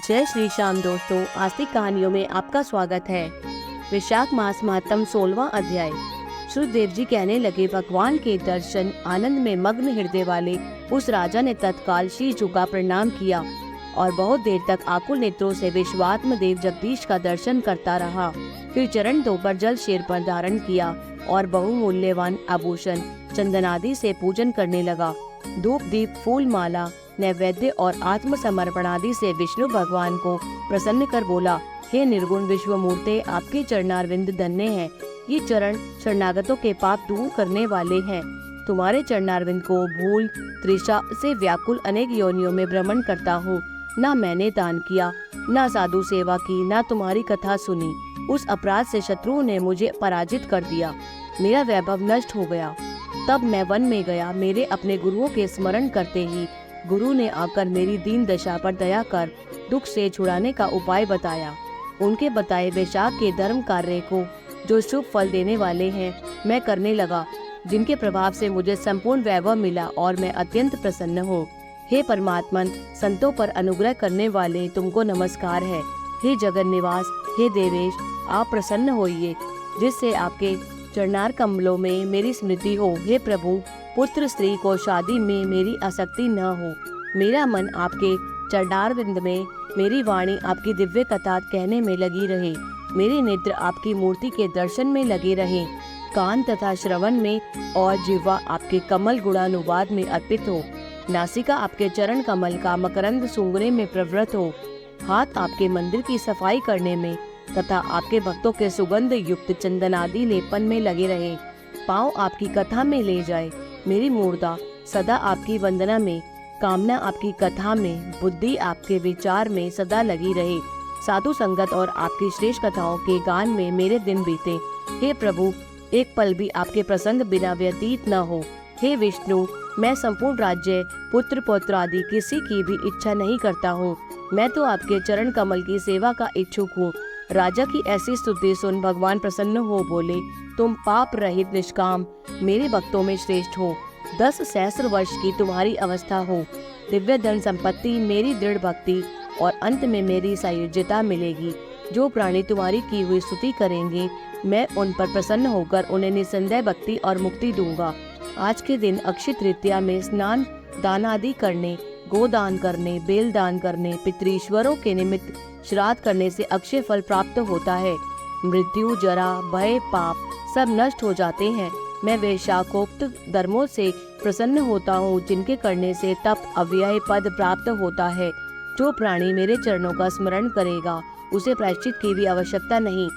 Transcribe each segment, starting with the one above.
जय श्री श्याम दोस्तों, आस्तिक कहानियों में आपका स्वागत है। वैशाख मास महात्म 16वां अध्याय। श्रुतदेव जी कहने लगे, भगवान के दर्शन आनंद में मग्न हृदय वाले उस राजा ने तत्काल शीश झुका प्रणाम किया और बहुत देर तक आकुल नेत्रों से विश्वात्म देव जगदीश का दर्शन करता रहा। फिर चरण धोकर जल शेर पर धारण किया और बहुमूल्यवान आभूषण चंदनादि से पूजन करने लगा। धूप दीप फूल माला नैवेद्य और आत्मसमर्पण आदि से विष्णु भगवान को प्रसन्न कर बोला, हे निर्गुण विश्वमूर्ते, आपके चरणारविंद धन्य हैं। ये चरण शरणागतों के पाप दूर करने वाले हैं। तुम्हारे चरणारविंद को भूल तृषा से व्याकुल अनेक योनियों में भ्रमण करता हूँ। न मैंने दान किया, न साधु सेवा की, न तुम्हारी कथा सुनी। उस अपराध से शत्रुओं ने मुझे पराजित कर दिया, मेरा वैभव नष्ट हो गया। तब मैं वन में गया। मेरे अपने गुरुओं के स्मरण करते ही गुरु ने आकर मेरी दीन दशा पर दया कर दुख से छुड़ाने का उपाय बताया। उनके बताए वैशाख के धर्म कार्य को, जो शुभ फल देने वाले हैं, मैं करने लगा, जिनके प्रभाव से मुझे संपूर्ण वैभव मिला और मैं अत्यंत प्रसन्न हूँ। हे परमात्मन, संतों पर अनुग्रह करने वाले, तुमको नमस्कार है। हे जगन निवास, हे देवेश, आप प्रसन्न होइए, जिससे आपके चरणार कमलों में मेरी स्मृति हो। हे प्रभु, पुत्र स्त्री को शादी में मेरी आसक्ति न हो। मेरा मन आपके चरणारविंद में, मेरी वाणी आपकी दिव्य कथा कहने में लगी रहे। मेरे नेत्र आपकी मूर्ति के दर्शन में लगे रहे, कान तथा श्रवण में, और जिह्वा आपके कमल गुणानुवाद में अर्पित हो। नासिका आपके चरण कमल का मकरंद सूंघने में प्रवृत्त हो। हाथ आपके मंदिर की सफाई करने में तथा आपके भक्तों के सुगंध युक्त चंदनादि लेपन में लगे रहे। पाँव आपकी कथा में ले जाए। मेरी मूर्धा सदा आपकी वंदना में, कामना आपकी कथा में, बुद्धि आपके विचार में सदा लगी रहे। साधु संगत और आपकी श्रेष्ठ कथाओं के गान में मेरे दिन बीते। हे प्रभु, एक पल भी आपके प्रसंग बिना व्यतीत न हो। हे विष्णु, मैं संपूर्ण राज्य, पुत्र पौत्र आदि किसी की भी इच्छा नहीं करता हूँ। मैं तो आपके चरण कमल की सेवा का इच्छुक हूँ। राजा की ऐसी स्तुति सुन भगवान प्रसन्न हो बोले, तुम पाप रहित निष्काम मेरे भक्तों में श्रेष्ठ हो। 10 सहस्त्र वर्ष की तुम्हारी अवस्था हो। दिव्य धन संपत्ति, मेरी दृढ़ भक्ति और अंत में मेरी सायुज्यता मिलेगी। जो प्राणी तुम्हारी की हुई स्तुति करेंगे, मैं उन पर प्रसन्न होकर उन्हें निसंदेह भक्ति और मुक्ति दूंगा। आज के दिन अक्षय तृतीया में स्नान दान आदि करने, गोदान करने, बेल दान करने, पितृश्वरों के निमित्त श्राद्ध करने से अक्षय फल प्राप्त होता है। मृत्यु, जरा, भय, पाप सब नष्ट हो जाते हैं। मैं वैशाखोक्त धर्मों से प्रसन्न होता हूँ, जिनके करने से तप अव्यय पद प्राप्त होता है। जो प्राणी मेरे चरणों का स्मरण करेगा, उसे प्रायश्चित की भी आवश्यकता नहीं।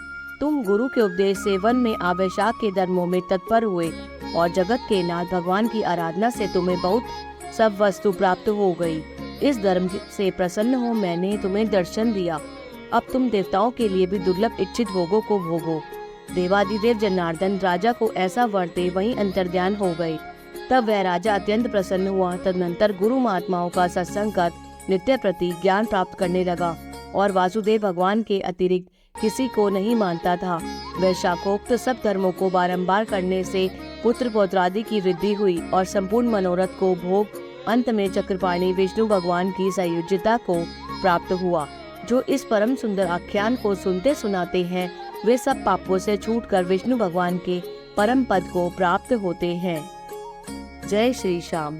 तुम गुरु के उपदेश से वन में वैशाख के धर्मों में तत्पर हुए और जगत के नाथ भगवान की आराधना से तुम्हें बहुत सब वस्तु प्राप्त हो गई। इस धर्म से प्रसन्न हो मैंने तुम्हें दर्शन दिया। अब तुम देवताओं के लिए भी दुर्लभ इच्छित भोगों को भोगो। देवादिदेव जनार्दन राजा को ऐसा वर दे वहीं अंतर्ध्यान हो गए। तब वह राजा अत्यंत प्रसन्न हुआ। तदनंतर गुरु महात्माओं का सत्संग कर नित्य प्रति ज्ञान प्राप्त करने लगा और वासुदेव भगवान के अतिरिक्त किसी को नहीं मानता था। वैशाखोक्त सब धर्मों को बारंबार करने से पुत्र पौत्रादि की वृद्धि हुई और संपूर्ण मनोरथ को भोग अंत में चक्रपाणी विष्णु भगवान की सायुज्यता को प्राप्त हुआ। जो इस परम सुंदर आख्यान को सुनते सुनाते हैं, वे सब पापों से छूटकर विष्णु भगवान के परम पद को प्राप्त होते हैं। जय श्री श्याम।